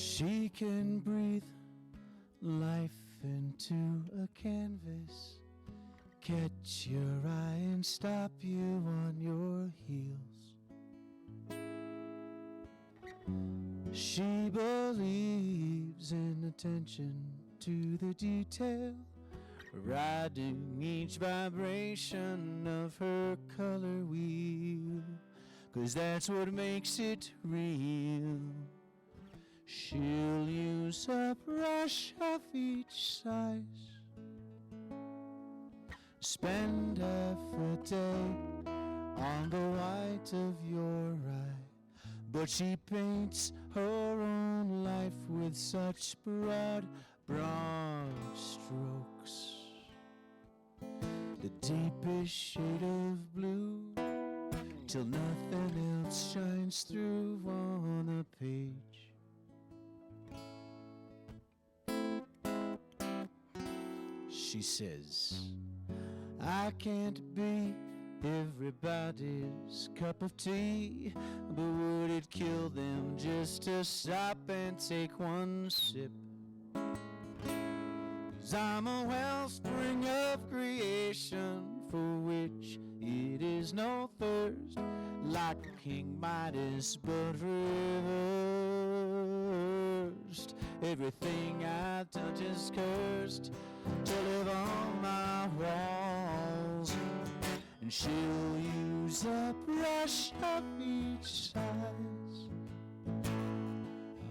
She can breathe life into a canvas, catch your eye and stop you on your heels. She believes in attention to the detail, riding each vibration of her color wheel, 'cause that's what makes it real. She'll use a brush of each size, spend half a day on the white of your eye, but she paints her own life with such broad strokes. The deepest shade of blue, till nothing else shines through on a page. She says, I can't be everybody's cup of tea, but would it kill them just to stop and take one sip? 'Cause I'm a wellspring of creation for which it is no thirst, like King Midas but reversed. Everything I touch is cursed to live on my walls, and she'll use a brush of each size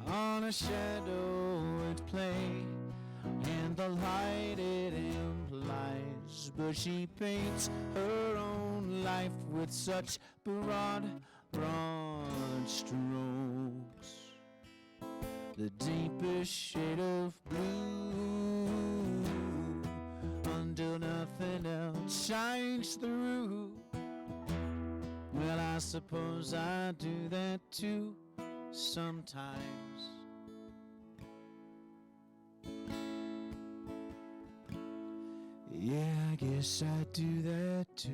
on a shadow at play and the light it implies, but she paints her own life with such broad strokes. The deepest shade of blue, until nothing else shines through. Well, I suppose I do that too sometimes. Yeah, I guess I do that too.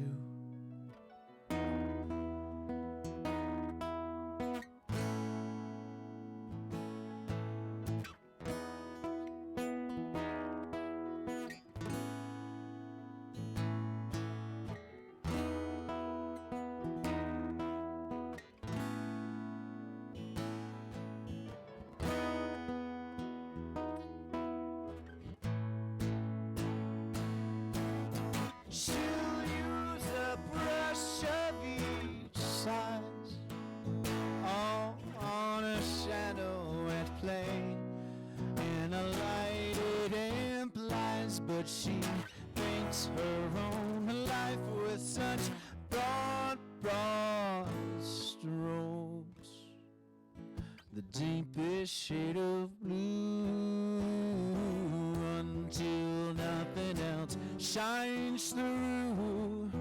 She'll use a brush of each size, all on a shadow at play, and a light it implies, but she paints her own life with such broad strokes. The deepest shade of blue, until nothing else shines through.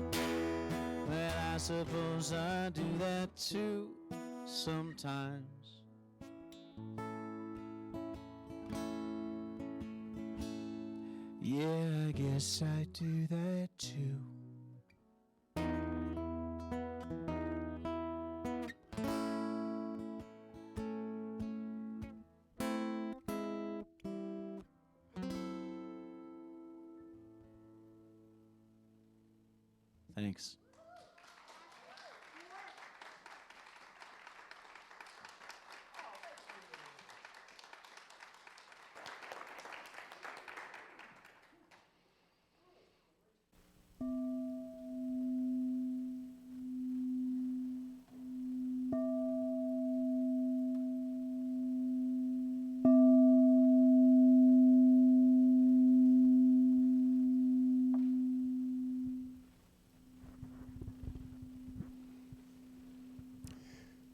Well, I suppose I do that too sometimes. Yeah, I guess I do that too. Thanks.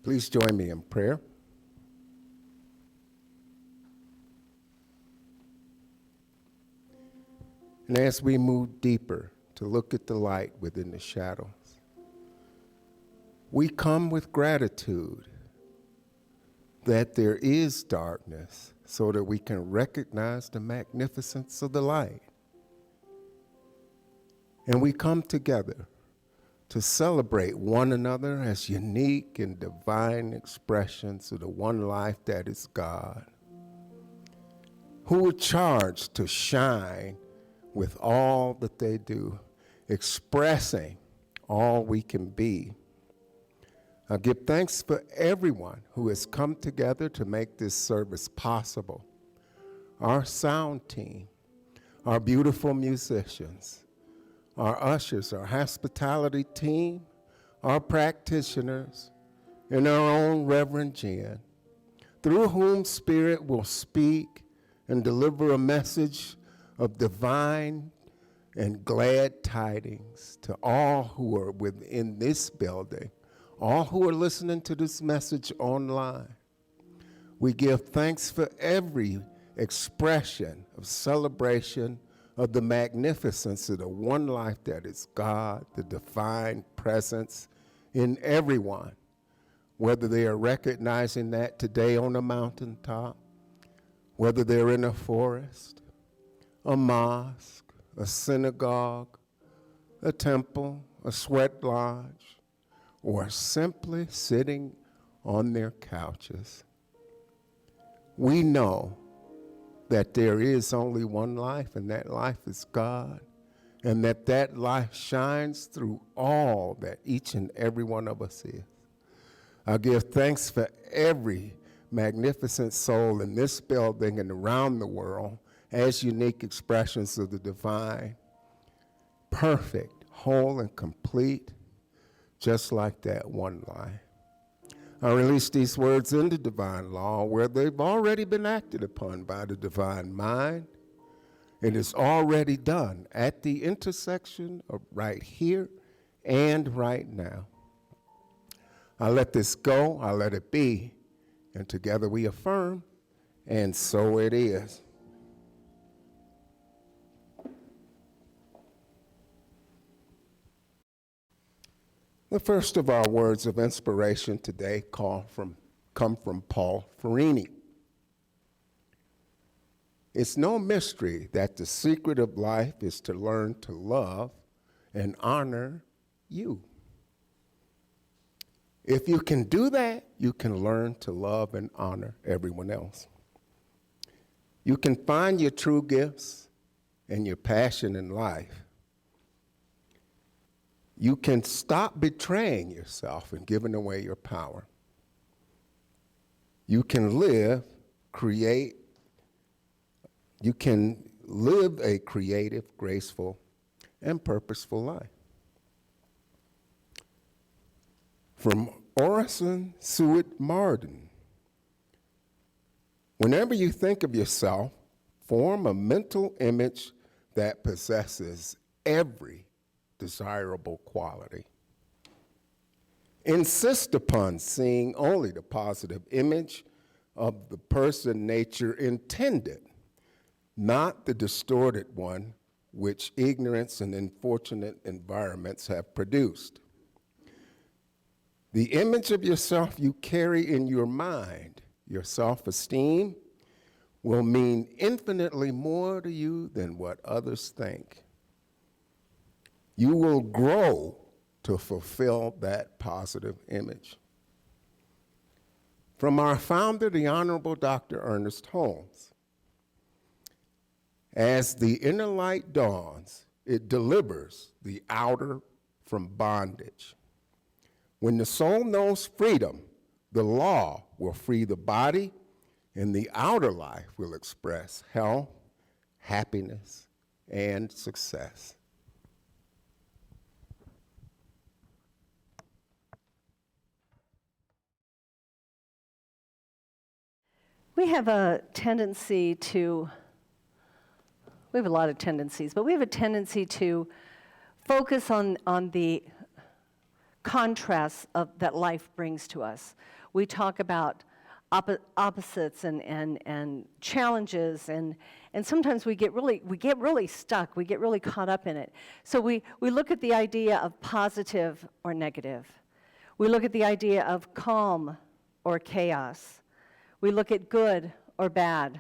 Please join me in prayer. And as we move deeper to look at the light within the shadows, we come with gratitude that there is darkness so that we can recognize the magnificence of the light. And we come together to celebrate one another as unique and divine expressions of the one life that is God. who are charged to shine with all that they do, expressing all we can be. I give thanks for everyone who has come together to make this service possible. Our sound team, our beautiful musicians, our ushers, our hospitality team, our practitioners, and our own Reverend Jen, through whom Spirit will speak and deliver a message of divine and glad tidings to all who are within this building, all who are listening to this message online. We give thanks for every expression of celebration of the magnificence of the one life that is God, the divine presence in everyone, whether they are recognizing that today on a mountaintop, whether they're in a forest, a mosque, a synagogue, a temple, a sweat lodge, or simply sitting on their couches. We know that there is only one life, and that life is God, and that life shines through all that each and every one of us is. I give thanks for every magnificent soul in this building and around the world as unique expressions of the divine, perfect, whole, and complete, just like that one life. I release these words into divine law where they've already been acted upon by the divine mind. It is already done at the intersection of right here and right now. I let this go, I let it be, and together we affirm, and so it is. The first of our words of inspiration today come from Paul Ferrini. It's no mystery that the secret of life is to learn to love and honor you. If you can do that, you can learn to love and honor everyone else. You can find your true gifts and your passion in life. You can stop betraying yourself and giving away your power. You can live a creative, graceful, and purposeful life. From Orison Suet Marden, whenever you think of yourself, form a mental image that possesses every desirable quality. Insist upon seeing only the positive image of the person nature intended, not the distorted one which ignorance and unfortunate environments have produced. The image of yourself you carry in your mind, your self-esteem, will mean infinitely more to you than what others think. You will grow to fulfill that positive image. From our founder, the Honorable Dr. Ernest Holmes, as the inner light dawns, it delivers the outer from bondage. When the soul knows freedom, the law will free the body, and the outer life will express health, happiness, and success. We have a tendency to, we have a lot of tendencies, but we have a tendency to focus on the contrasts that life brings to us. We talk about opposites and challenges, and sometimes we get really stuck, we get really caught up in it. So we look at the idea of positive or negative. We look at the idea of calm or chaos. We look at good or bad,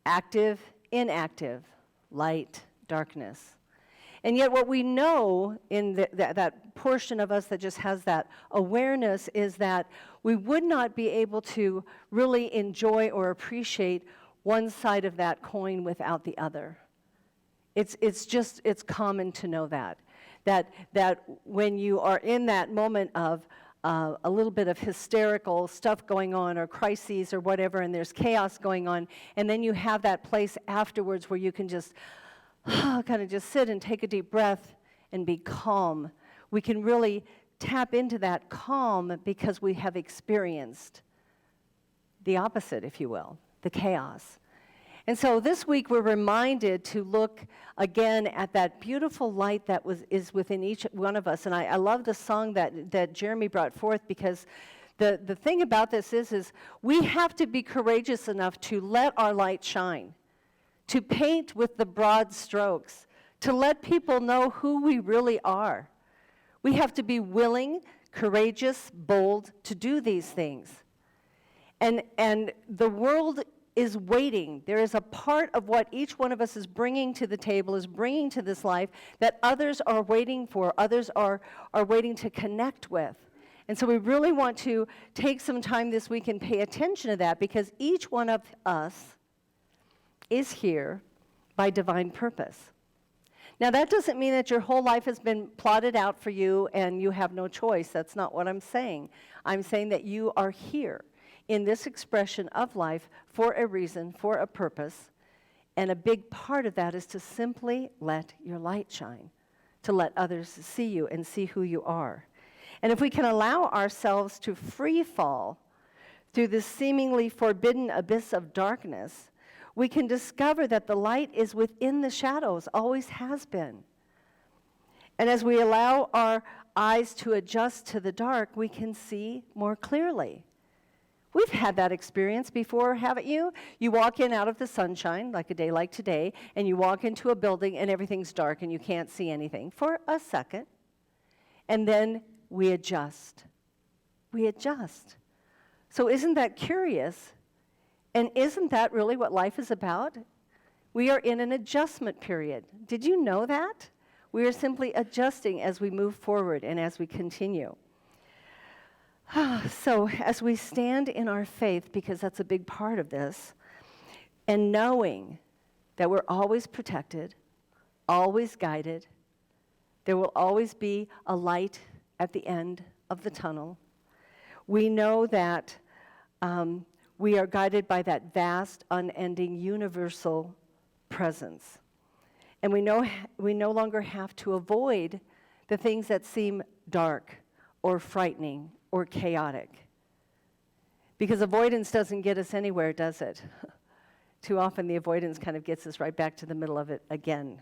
active, inactive, light, darkness. And yet what we know in that portion of us that just has that awareness is that we would not be able to really enjoy or appreciate one side of that coin without the other. It's common to know that when you are in that moment of a little bit of hysterical stuff going on or crises or whatever, and there's chaos going on, and then you have that place afterwards where you can just kind of just sit and take a deep breath and be calm. We can really tap into that calm because we have experienced the opposite, if you will, the chaos. And so this week we're reminded to look again at that beautiful light that is within each one of us. And I love the song that Jeremy brought forth, because the thing about this is we have to be courageous enough to let our light shine, to paint with the broad strokes, to let people know who we really are. We have to be willing, courageous, bold to do these things. And the world is waiting. There is a part of what each one of us is bringing to the table, is bringing to this life, that others are waiting for, others are waiting to connect with. And so we really want to take some time this week and pay attention to that, because each one of us is here by divine purpose. Now, that doesn't mean that your whole life has been plotted out for you and you have no choice. That's not what I'm saying. I'm saying that you are here in this expression of life for a reason, for a purpose, and a big part of that is to simply let your light shine, to let others see you and see who you are. And if we can allow ourselves to free fall through this seemingly forbidden abyss of darkness, we can discover that the light is within the shadows, always has been. And as we allow our eyes to adjust to the dark, we can see more clearly. We've had that experience before, haven't you? You walk in out of the sunshine, like a day like today, and you walk into a building and everything's dark and you can't see anything for a second. And then we adjust. We adjust. So isn't that curious? And isn't that really what life is about? We are in an adjustment period. Did you know that? We are simply adjusting as we move forward and as we continue. So as we stand in our faith, because that's a big part of this, and knowing that we're always protected, always guided, there will always be a light at the end of the tunnel. We know that we are guided by that vast, unending, universal presence. And we no longer have to avoid the things that seem dark or frightening or chaotic. Because avoidance doesn't get us anywhere, does it? Too often the avoidance kind of gets us right back to the middle of it again.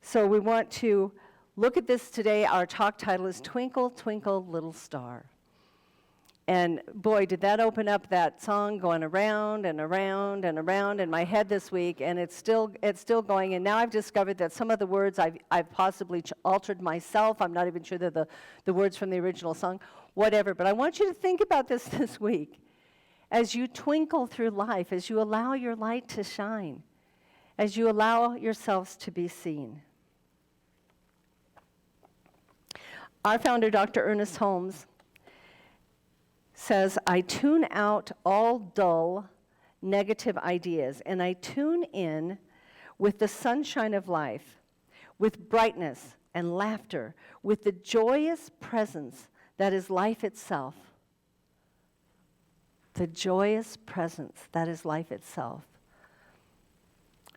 So we want to look at this today. Our talk title is Twinkle, Twinkle, Little Star. And boy, did that open up that song going around and around and around in my head this week, and it's still going. And now I've discovered that some of the words I've possibly altered myself. I'm not even sure they're the words from the original song, whatever. But I want you to think about this week. As you twinkle through life, as you allow your light to shine, as you allow yourselves to be seen. Our founder, Dr. Ernest Holmes, says, I tune out all dull, negative ideas, and I tune in with the sunshine of life, with brightness and laughter, with the joyous presence that is life itself. The joyous presence that is life itself.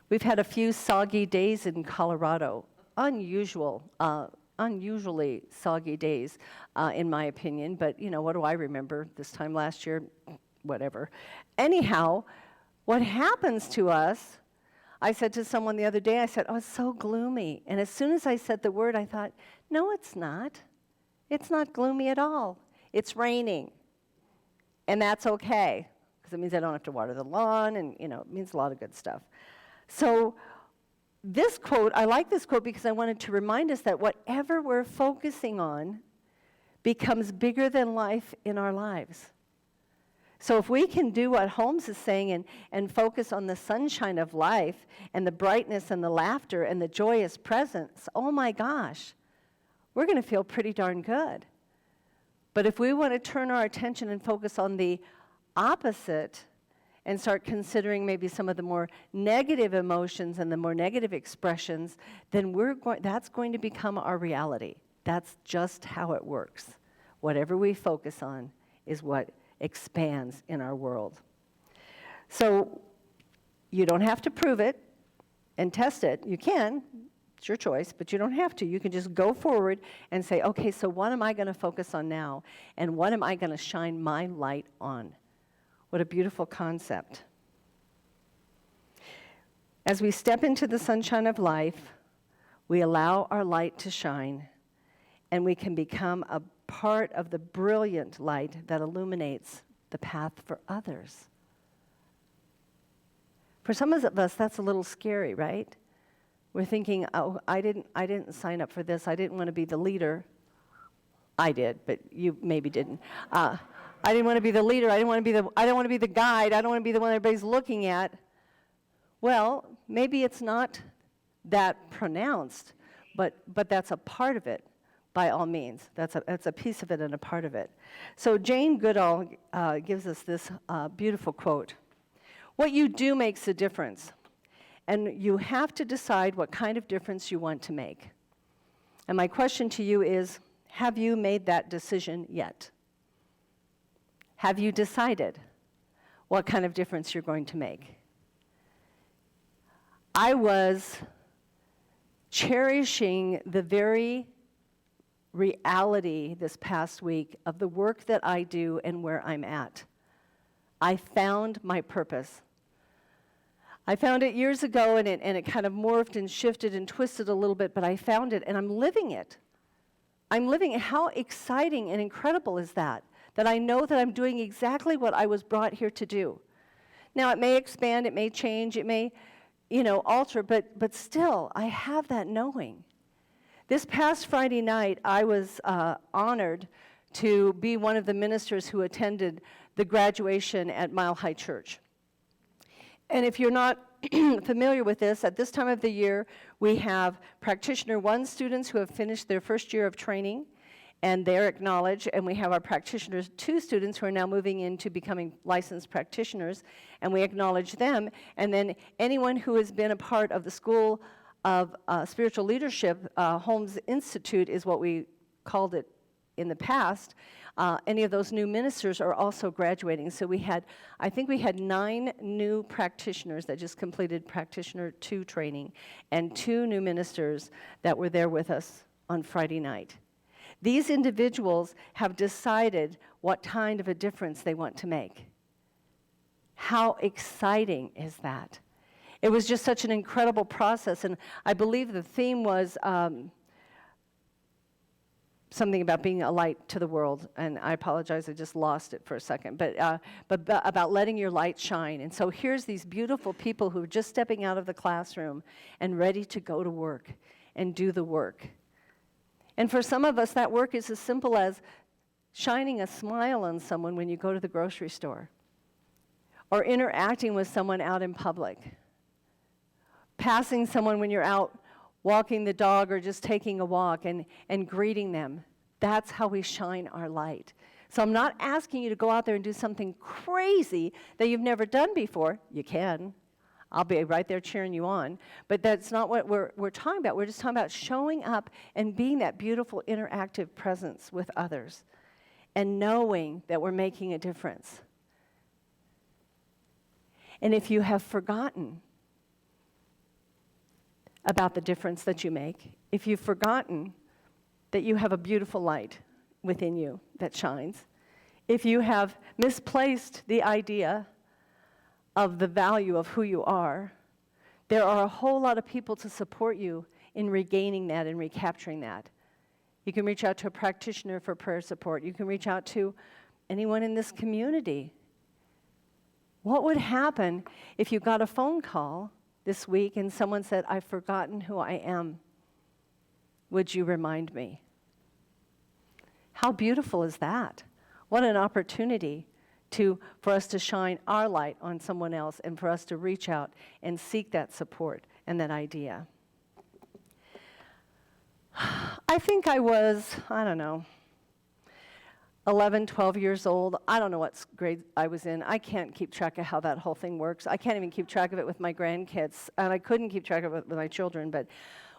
We've had a few soggy days in Colorado, unusually soggy days, in my opinion, but what do I remember this time last year? Whatever. Anyhow, what happens to us, I said to someone the other day, I said, oh, it's so gloomy. And as soon as I said the word, I thought, no, it's not. It's not gloomy at all. It's raining. And that's okay, because it means I don't have to water the lawn, and it means a lot of good stuff. So this quote, I like this quote because I wanted to remind us that whatever we're focusing on becomes bigger than life in our lives. So if we can do what Holmes is saying and focus on the sunshine of life and the brightness and the laughter and the joyous presence, oh my gosh, we're going to feel pretty darn good. But if we want to turn our attention and focus on the opposite and start considering maybe some of the more negative emotions and the more negative expressions, then that's going to become our reality. That's just how it works. Whatever we focus on is what expands in our world. So you don't have to prove it and test it. You can. It's your choice, but you don't have to. You can just go forward and say, okay, so what am I going to focus on now? And what am I going to shine my light on? What a beautiful concept. As we step into the sunshine of life, we allow our light to shine, and we can become a part of the brilliant light that illuminates the path for others. For some of us, that's a little scary, right? We're thinking, oh, I didn't sign up for this. I didn't want to be the leader. I did, but you maybe didn't. I didn't want to be the leader. I don't want to be the guide. I don't want to be the one everybody's looking at. Well, maybe it's not that pronounced, but that's a part of it, by all means. That's a piece of it and a part of it. So Jane Goodall gives us this beautiful quote. What you do makes a difference, and you have to decide what kind of difference you want to make. And my question to you is, have you made that decision yet? Have you decided what kind of difference you're going to make? I was cherishing the very reality this past week of the work that I do and where I'm at. I found my purpose. I found it years ago, and it kind of morphed and shifted and twisted a little bit, but I found it, and I'm living it. I'm living it. How exciting and incredible is that? That I know that I'm doing exactly what I was brought here to do. Now, it may expand, it may change, it may, alter, but still, I have that knowing. This past Friday night, I was honored to be one of the ministers who attended the graduation at Mile High Church. And if you're not familiar with this, at this time of the year, we have Practitioner 1 students who have finished their first year of training, and they're acknowledged, and we have our Practitioner 2 students who are now moving into becoming licensed practitioners, and we acknowledge them. And then anyone who has been a part of the School of Spiritual Leadership, Holmes Institute is what we called it in the past. Any of those new ministers are also graduating. So I think we had 9 new practitioners that just completed Practitioner 2 training, and 2 new ministers that were there with us on Friday night. These individuals have decided what kind of a difference they want to make. How exciting is that? It was just such an incredible process, and I believe the theme was something about being a light to the world, and I apologize, I just lost it for a second, but about letting your light shine. And so here's these beautiful people who are just stepping out of the classroom and ready to go to work and do the work. And for some of us, that work is as simple as shining a smile on someone when you go to the grocery store, or interacting with someone out in public, passing someone when you're out walking the dog or just taking a walk and greeting them. That's how we shine our light. So I'm not asking you to go out there and do something crazy that you've never done before. You can. I'll be right there cheering you on. But that's not what we're talking about. We're just talking about showing up and being that beautiful interactive presence with others and knowing that we're making a difference. And if you have forgotten about the difference that you make, if you've forgotten that you have a beautiful light within you that shines, if you have misplaced the idea of the value of who you are, there are a whole lot of people to support you in regaining that and recapturing that. You can reach out to a practitioner for prayer support. You can reach out to anyone in this community. What would happen if you got a phone call this week and someone said, I've forgotten who I am. Would you remind me? How beautiful is that? What an opportunity for us to shine our light on someone else and for us to reach out and seek that support and that idea. I think I was, 11, 12 years old. I don't know what grade I was in. I can't keep track of how that whole thing works. I can't even keep track of it with my grandkids, and I couldn't keep track of it with my children. But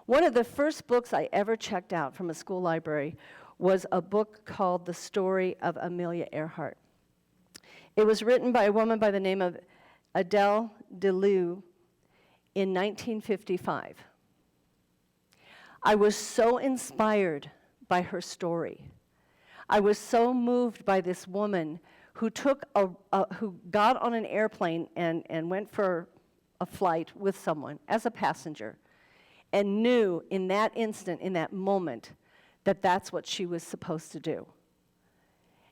one of the first books I ever checked out from a school library was a book called The Story of Amelia Earhart. It was written by a woman by the name of Adele DeLue in 1955. I was so inspired by her story. I was so moved by this woman who who got on an airplane and went for a flight with someone as a passenger, and knew in that instant, in that moment, that that's what she was supposed to do.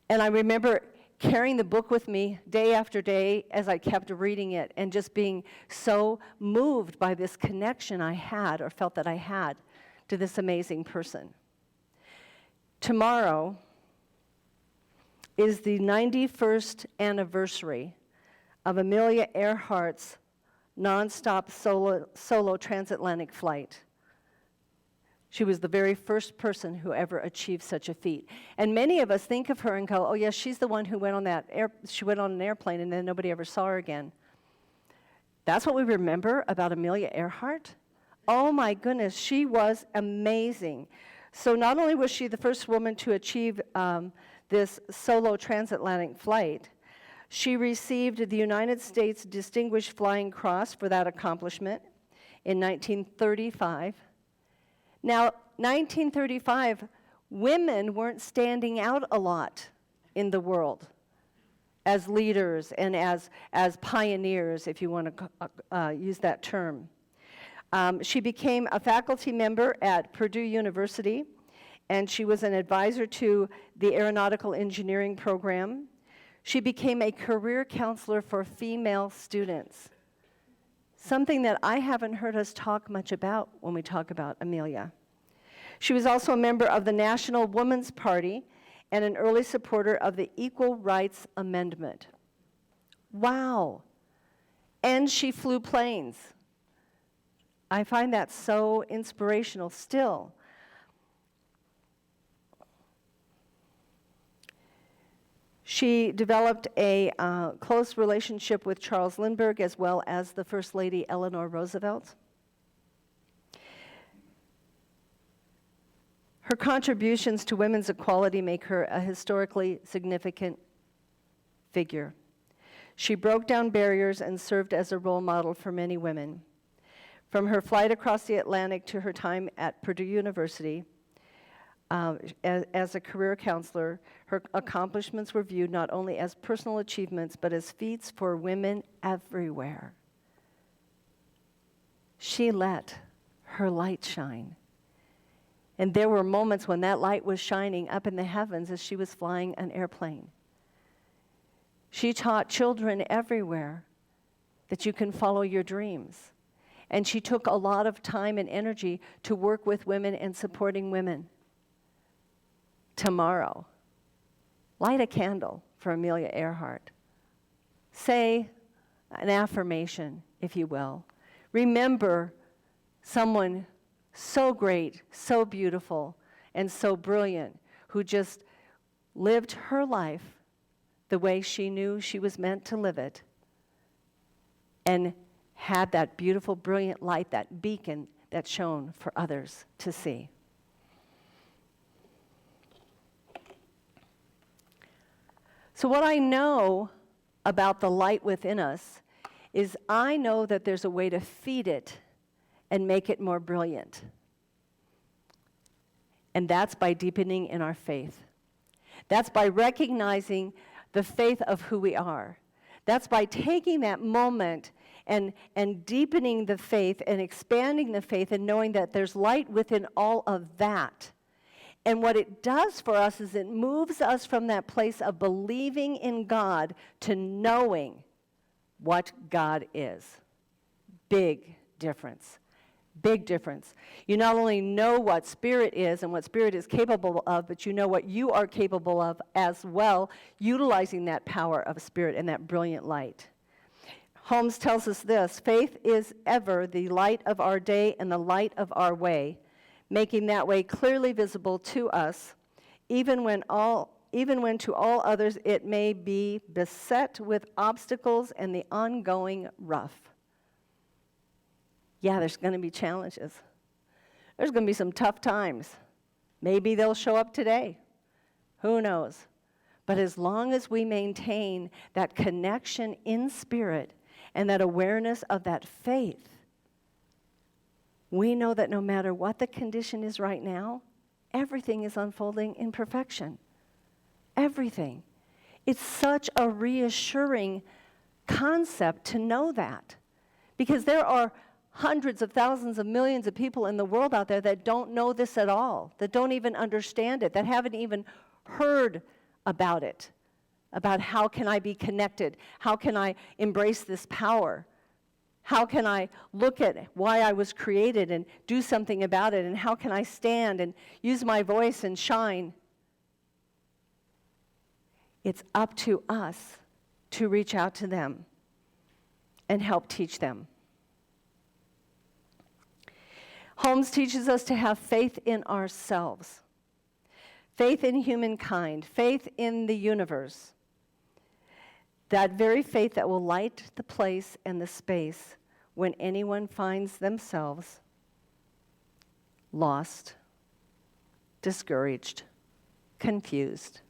And I remember carrying the book with me day after day as I kept reading it, and just being so moved by this connection I had, or felt that I had, to this amazing person. Tomorrow is the 91st anniversary of Amelia Earhart's nonstop solo transatlantic flight. She was the very first person who ever achieved such a feat. And many of us think of her and go, oh yes, she's the one who went on she went on an airplane and then nobody ever saw her again. That's what we remember about Amelia Earhart? Oh my goodness, she was amazing. So not only was she the first woman to achieve this solo transatlantic flight, she received the United States Distinguished Flying Cross for that accomplishment in 1935. Now, 1935, women weren't standing out a lot in the world as leaders and as pioneers, if you want to use that term. She became a faculty member at Purdue University, and she was an advisor to the aeronautical engineering program. She became a career counselor for female students, something that I haven't heard us talk much about when we talk about Amelia. She was also a member of the National Woman's Party and an early supporter of the Equal Rights Amendment. Wow. And she flew planes. I find that so inspirational still. She developed a close relationship with Charles Lindbergh, as well as the First Lady Eleanor Roosevelt. Her contributions to women's equality make her a historically significant figure. She broke down barriers and served as a role model for many women. From her flight across the Atlantic to her time at Purdue University, as a career counselor, her accomplishments were viewed not only as personal achievements, but as feats for women everywhere. She let her light shine. And there were moments when that light was shining up in the heavens as she was flying an airplane. She taught children everywhere that you can follow your dreams. And she took a lot of time and energy to work with women and supporting women. Tomorrow, light a candle for Amelia Earhart. Say an affirmation, if you will. Remember someone so great, so beautiful, and so brilliant, who just lived her life the way she knew she was meant to live it, and had that beautiful, brilliant light, that beacon that shone for others to see. So what I know about the light within us is I know that there's a way to feed it and make it more brilliant. And that's by deepening in our faith. That's by recognizing the faith of who we are. That's by taking that moment and deepening the faith and expanding the faith and knowing that there's light within all of that. And what it does for us is it moves us from that place of believing in God to knowing what God is. Big difference. Big difference. You not only know what Spirit is and what Spirit is capable of, but you know what you are capable of as well, utilizing that power of Spirit and that brilliant light. Holmes tells us this: faith is ever the light of our day and the light of our way, making that way clearly visible to us, even when all even when to all others it may be beset with obstacles and the ongoing rough. Yeah, there's going to be challenges. There's going to be some tough times. Maybe they'll show up today. Who knows? But as long as we maintain that connection in spirit and that awareness of that faith, we know that no matter what the condition is right now, everything is unfolding in perfection. Everything. It's such a reassuring concept to know that. Because there are hundreds of thousands of millions of people in the world out there that don't know this at all, that don't even understand it, that haven't even heard about it, about how can I be connected, how can I embrace this power, how can I look at why I was created and do something about it, and how can I stand and use my voice and shine. It's up to us to reach out to them and help teach them. Holmes teaches us to have faith in ourselves, faith in humankind, faith in the universe, that very faith that will light the place and the space when anyone finds themselves lost, discouraged, confused,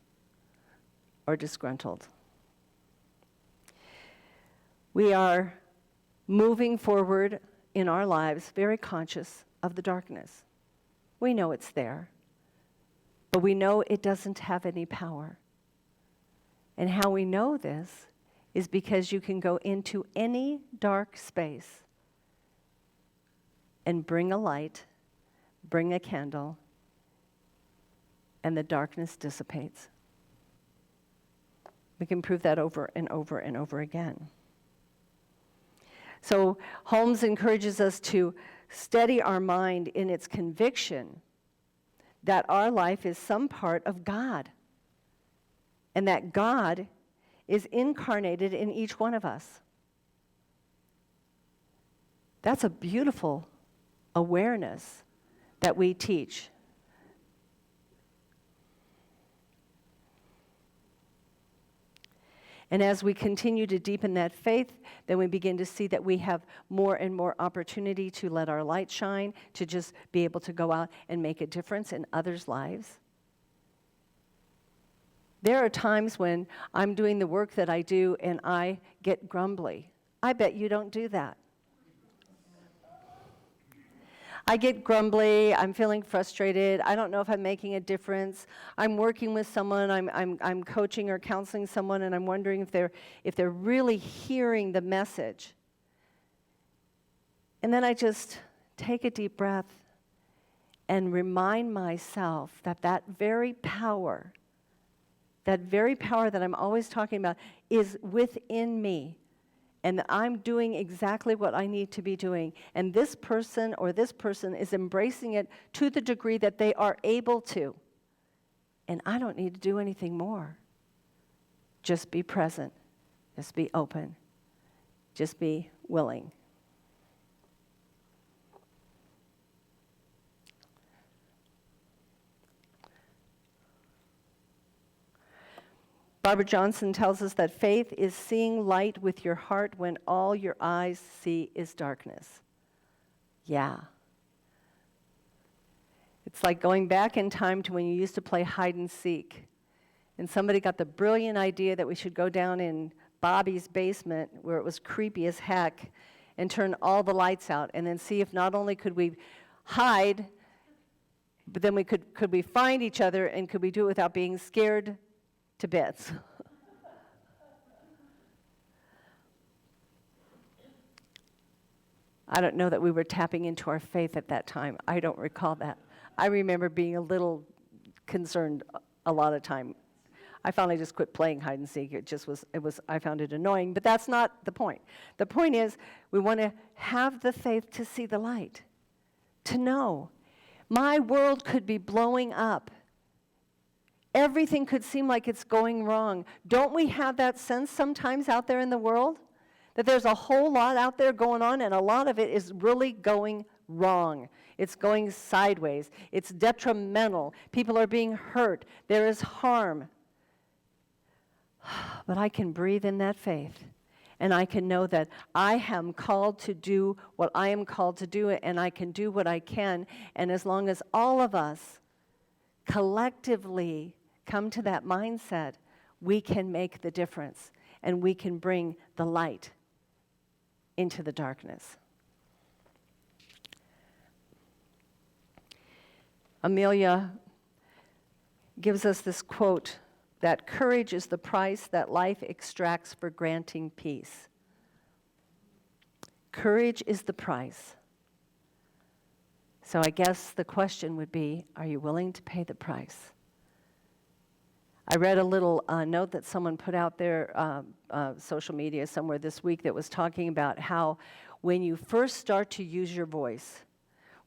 or disgruntled. We are moving forward in our lives very conscious of the darkness. We know it's there, but we know it doesn't have any power. And how we know this is because you can go into any dark space and bring a light, bring a candle, and the darkness dissipates. We can prove that over and over and over again. So Holmes encourages us to steady our mind in its conviction that our life is some part of God, and that God is incarnated in each one of us. That's a beautiful awareness that we teach. And as we continue to deepen that faith, then we begin to see that we have more and more opportunity to let our light shine, to just be able to go out and make a difference in others' lives. There are times when I'm doing the work that I do and I get grumbly. I bet you don't do that. I get grumbly, I'm feeling frustrated, I don't know if I'm making a difference. I'm working with someone, I'm coaching or counseling someone, and I'm wondering if they're really hearing the message. And then I just take a deep breath and remind myself that that very power that I'm always talking about is within me. And that I'm doing exactly what I need to be doing. And this person or this person is embracing it to the degree that they are able to. And I don't need to do anything more. Just be present. Just be open. Just be willing. Barbara Johnson tells us that faith is seeing light with your heart when all your eyes see is darkness. Yeah. It's like going back in time to when you used to play hide and seek. And somebody got the brilliant idea that we should go down in Bobby's basement, where it was creepy as heck, and turn all the lights out, and then see if not only could we hide, but then could we find each other, and could we do it without being scared to bits. I don't know that we were tapping into our faith at that time. I don't recall that. I remember being a little concerned a lot of time. I finally just quit playing hide and seek. I found it annoying, but that's not the point. The point is, we want to have the faith to see the light, to know my world could be blowing up. Everything could seem like it's going wrong. Don't we have that sense sometimes out there in the world? That there's a whole lot out there going on, and a lot of it is really going wrong. It's going sideways. It's detrimental. People are being hurt. There is harm. But I can breathe in that faith. And I can know that I am called to do what I am called to do, and I can do what I can. And as long as all of us collectively come to that mindset, we can make the difference, and we can bring the light into the darkness. Amelia gives us this quote, that courage is the price that life extracts for granting peace. Courage is the price. So I guess the question would be, are you willing to pay the price? I read a little note that someone put out there, social media somewhere this week, that was talking about how when you first start to use your voice,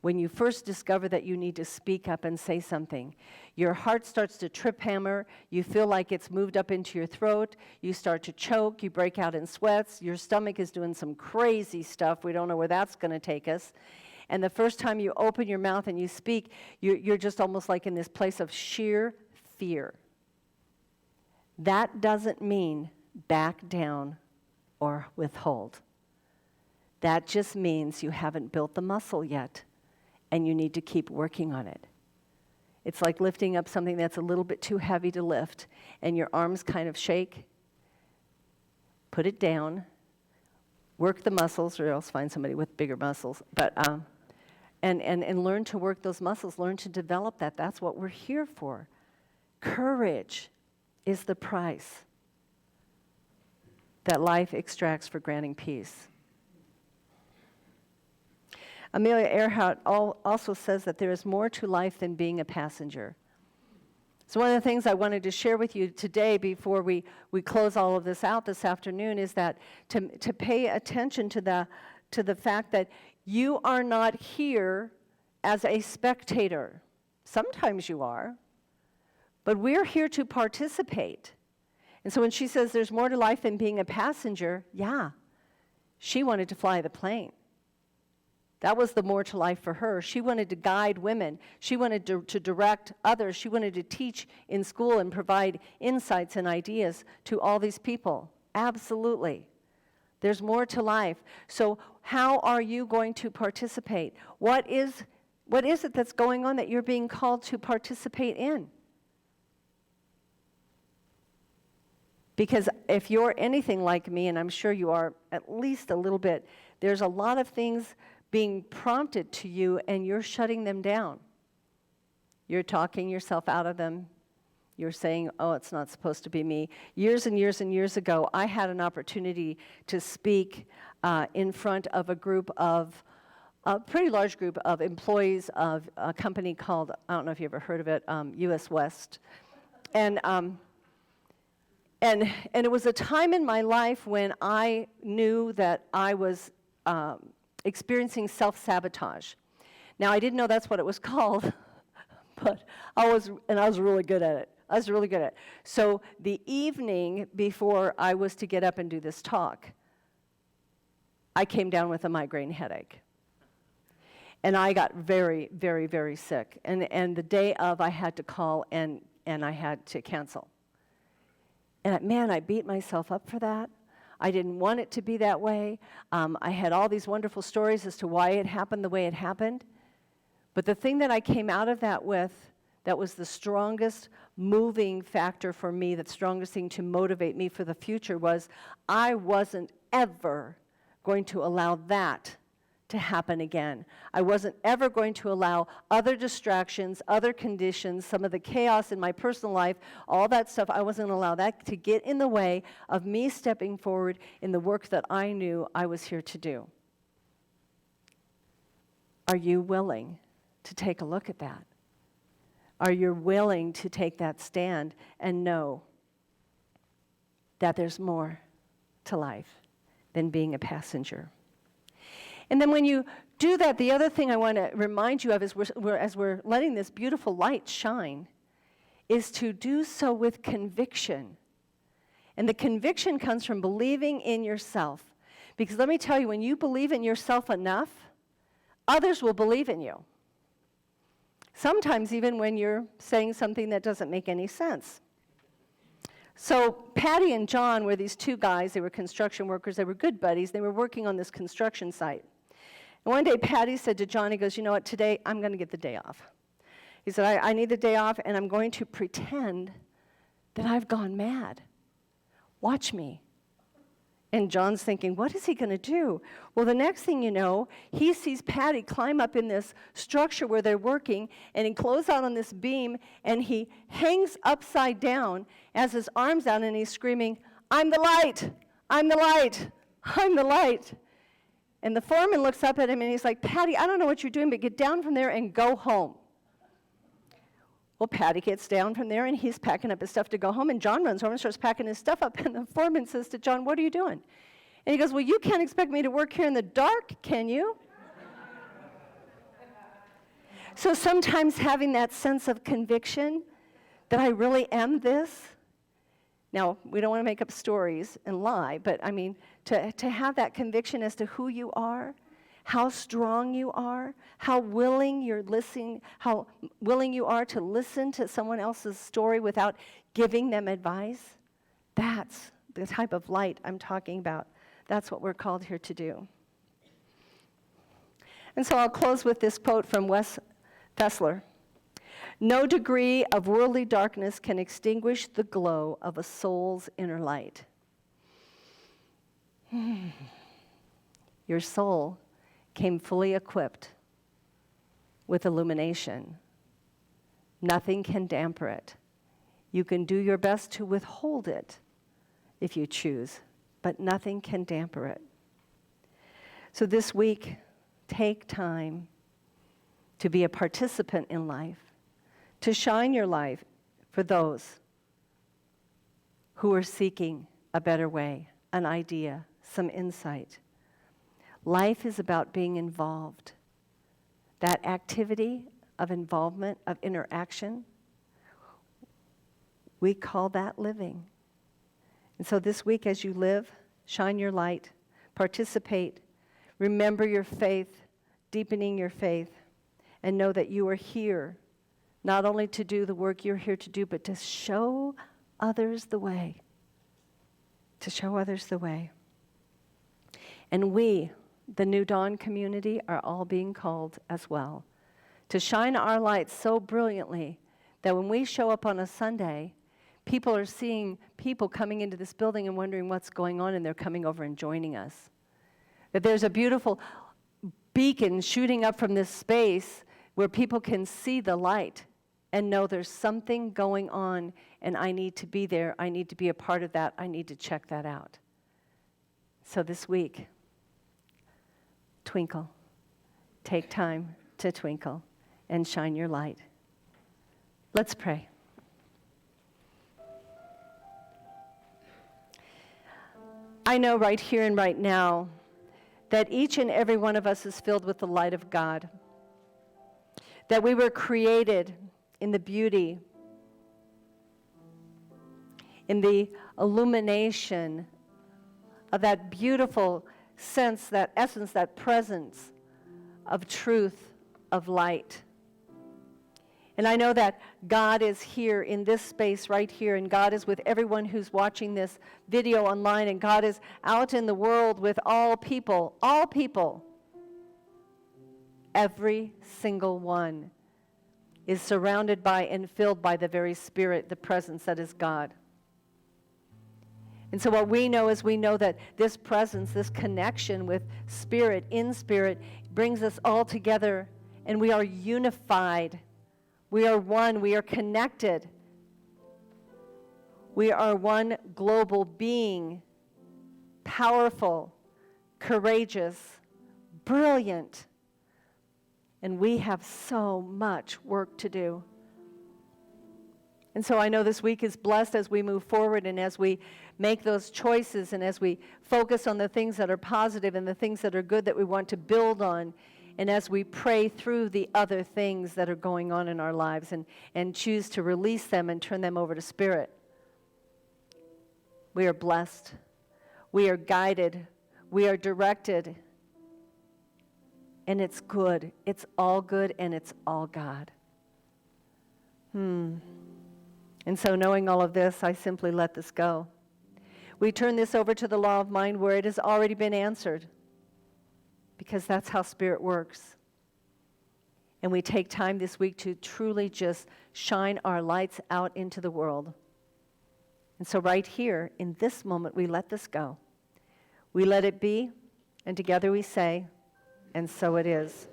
when you first discover that you need to speak up and say something, your heart starts to trip hammer, you feel like it's moved up into your throat, you start to choke, you break out in sweats, your stomach is doing some crazy stuff, we don't know where that's going to take us. And the first time you open your mouth and you speak, you're just almost like in this place of sheer fear. That doesn't mean back down or withhold. That just means you haven't built the muscle yet, and you need to keep working on it. It's like lifting up something that's a little bit too heavy to lift, and your arms kind of shake. Put it down, work the muscles, or else find somebody with bigger muscles. But and learn to work those muscles, learn to develop that. That's what we're here for. Courage is the price that life extracts for granting peace. Amelia Earhart also says that there is more to life than being a passenger. So one of the things I wanted to share with you today before we close all of this out this afternoon is that to pay attention to the fact that you are not here as a spectator. Sometimes you are, but we're here to participate. And so when she says there's more to life than being a passenger, yeah, she wanted to fly the plane. That was the more to life for her. She wanted to guide women. She wanted to direct others. She wanted to teach in school and provide insights and ideas to all these people. Absolutely. There's more to life. So how are you going to participate? What is it that's going on that you're being called to participate in? Because if you're anything like me, and I'm sure you are at least a little bit, there's a lot of things being prompted to you, and you're shutting them down. You're talking yourself out of them. You're saying, oh, it's not supposed to be me. Years and years and years ago, I had an opportunity to speak in front of a pretty large group of employees of a company called, I don't know if you ever heard of it, US West. And it was a time in my life when I knew that I was experiencing self-sabotage. Now, I didn't know that's what it was called, but I was really good at it. I was really good at it. So the evening before I was to get up and do this talk, I came down with a migraine headache. And I got very, very, very sick. And the day of, I had to call and I had to cancel. And man, I beat myself up for that. I didn't want it to be that way. I had all these wonderful stories as to why it happened the way it happened. But the thing that I came out of that with, that was the strongest moving factor for me, the strongest thing to motivate me for the future, was I wasn't ever going to allow that to happen again. I wasn't ever going to allow other distractions, other conditions, some of the chaos in my personal life, all that stuff, I wasn't going to allow that to get in the way of me stepping forward in the work that I knew I was here to do. Are you willing to take a look at that? Are you willing to take that stand and know that there's more to life than being a passenger? And then when you do that, the other thing I want to remind you of is as we're letting this beautiful light shine, is to do so with conviction. And the conviction comes from believing in yourself. Because let me tell you, when you believe in yourself enough, others will believe in you. Sometimes even when you're saying something that doesn't make any sense. So Patty and John were these two guys. They were construction workers. They were good buddies. They were working on this construction site. And one day Patty said to John, he goes, you know what, today I'm going to get the day off. He said, I need the day off, and I'm going to pretend that I've gone mad. Watch me. And John's thinking, what is he going to do? Well, the next thing you know, he sees Patty climb up in this structure where they're working, and he closes out on this beam, and he hangs upside down as his arms out, and he's screaming, I'm the light, I'm the light, I'm the light. And the foreman looks up at him, and he's like, Patty, I don't know what you're doing, but get down from there and go home. Well, Patty gets down from there, and he's packing up his stuff to go home, and John runs over and starts packing his stuff up, and the foreman says to John, what are you doing? And he goes, well, you can't expect me to work here in the dark, can you? So sometimes having that sense of conviction that I really am this. Now, we don't want to make up stories and lie, but I mean, to have that conviction as to who you are, how strong you are, how willing you are to listen to someone else's story without giving them advice. That's the type of light I'm talking about. That's what we're called here to do. And so I'll close with this quote from Wes Fessler. No degree of worldly darkness can extinguish the glow of a soul's inner light. Your soul came fully equipped with illumination. Nothing can dampen it. You can do your best to withhold it if you choose, but nothing can dampen it. So this week, take time to be a participant in life, to shine your light for those who are seeking a better way, an idea, some insight. Life is about being involved. That activity of involvement, of interaction, we call that living. And so this week as you live, shine your light, participate, remember your faith, deepening your faith, and know that you are here not only to do the work you're here to do, but to show others the way. To show others the way. And we, the New Dawn community, are all being called as well to shine our light so brilliantly that when we show up on a Sunday, people are seeing people coming into this building and wondering what's going on, and they're coming over and joining us. That there's a beautiful beacon shooting up from this space where people can see the light and know there's something going on, and I need to be there, I need to be a part of that, I need to check that out. So this week, twinkle. Take time to twinkle and shine your light. Let's pray. I know right here and right now that each and every one of us is filled with the light of God. That we were created in the beauty, in the illumination of that beautiful sense, that essence, that presence of truth, of light. And I know that God is here in this space right here, and God is with everyone who's watching this video online, and God is out in the world with all people, all people. Every single one is surrounded by and filled by the very Spirit, the presence that is God. And so what we know is we know that this presence, this connection with Spirit, in Spirit, brings us all together, and we are unified. We are one. We are connected. We are one global being, powerful, courageous, brilliant. And we have so much work to do. And so I know this week is blessed as we move forward and as we make those choices and as we focus on the things that are positive and the things that are good that we want to build on, and as we pray through the other things that are going on in our lives and choose to release them and turn them over to Spirit. We are blessed. We are guided. We are directed. And it's good. It's all good, and it's all God. And And so knowing all of this, I simply let this go. We turn this over to the law of mind where it has already been answered, because that's how Spirit works. And we take time this week to truly just shine our lights out into the world. And so right here, in this moment, we let this go. We let it be, and together we say, and so it is.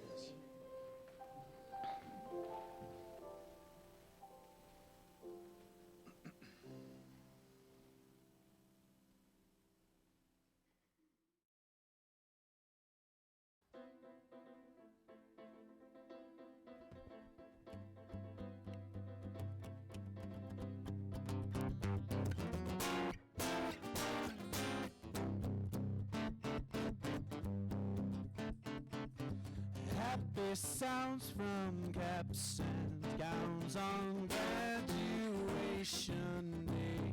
Happy sounds from caps and gowns on graduation day.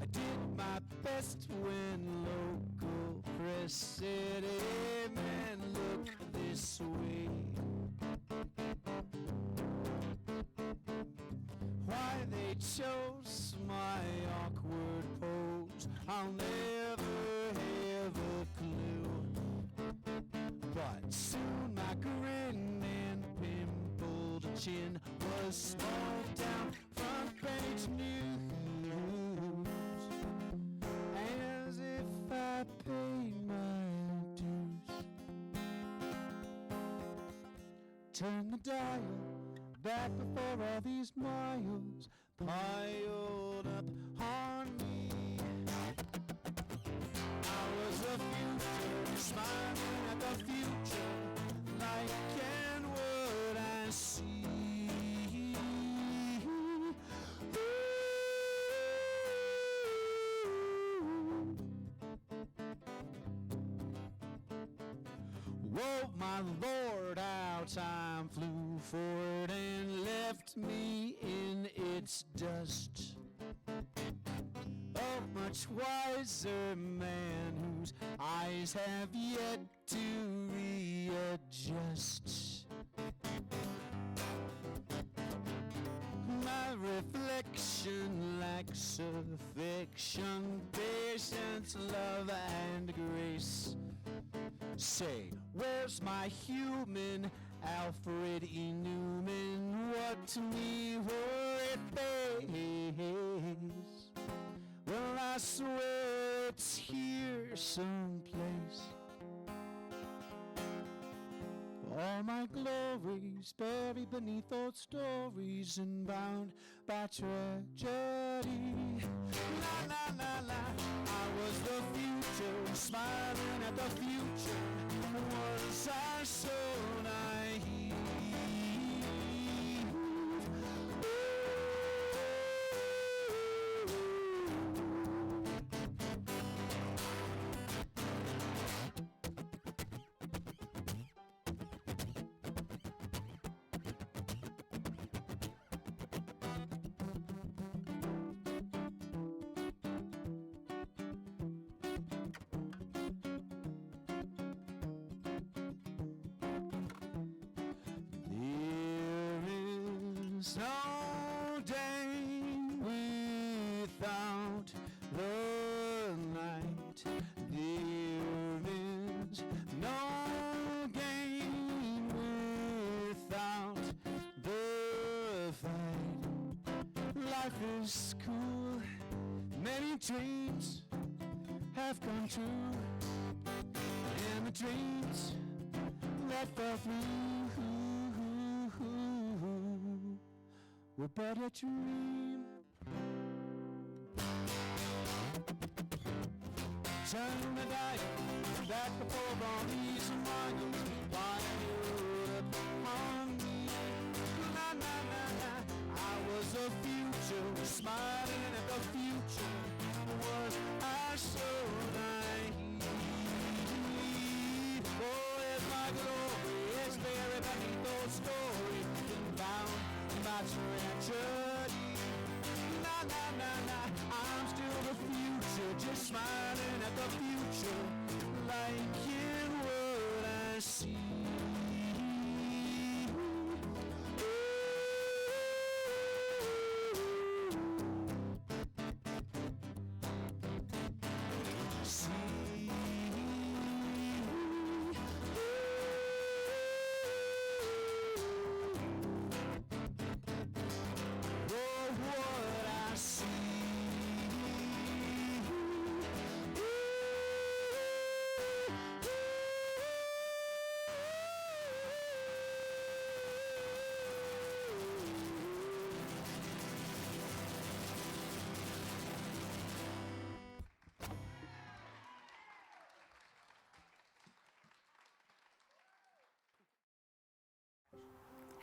I did my best when local press said, "Hey man, look this way." Why they chose my awkward pose, I'll never have a clue. But soon my grin and pimpled chin was small down front page news, as if I paid my dues. Turn the dial back before all these miles piled up on me. I was a future, smiling at the future, liking what I see. Whoa, my Lord, how time flew forward and left me in its dust. A much wiser man whose eyes have yet to readjust. My reflection lacks affection, patience, love, and grace. Say, where's my human Alfred E. Newman? What to me were it pays? Well, I swear it's here someplace. All my glories buried beneath old stories and bound by tragedy. La la la la, I was the future, smiling at the future. Was I so naive? No day without the night. There is no game without the fight. Life is cool, many dreams have come true, and the dreams that fell through were but a dream. Turn the dial back before all these miles piled up on me. Na na na na, I was a future, smiling at the future. Was I so naive? Oh, it's my glory, it's buried beneath those stories and bound by tragedy. Na na na na, I'm still the future, just smiling at the future, liking what I see.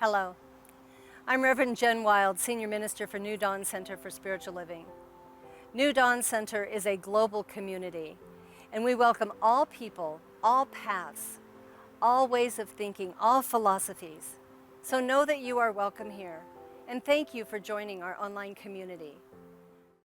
Hello. I'm Reverend Jen Wild, Senior Minister for New Dawn Center for Spiritual Living. New Dawn Center is a global community, and we welcome all people, all paths, all ways of thinking, all philosophies. So know that you are welcome here, and thank you for joining our online community.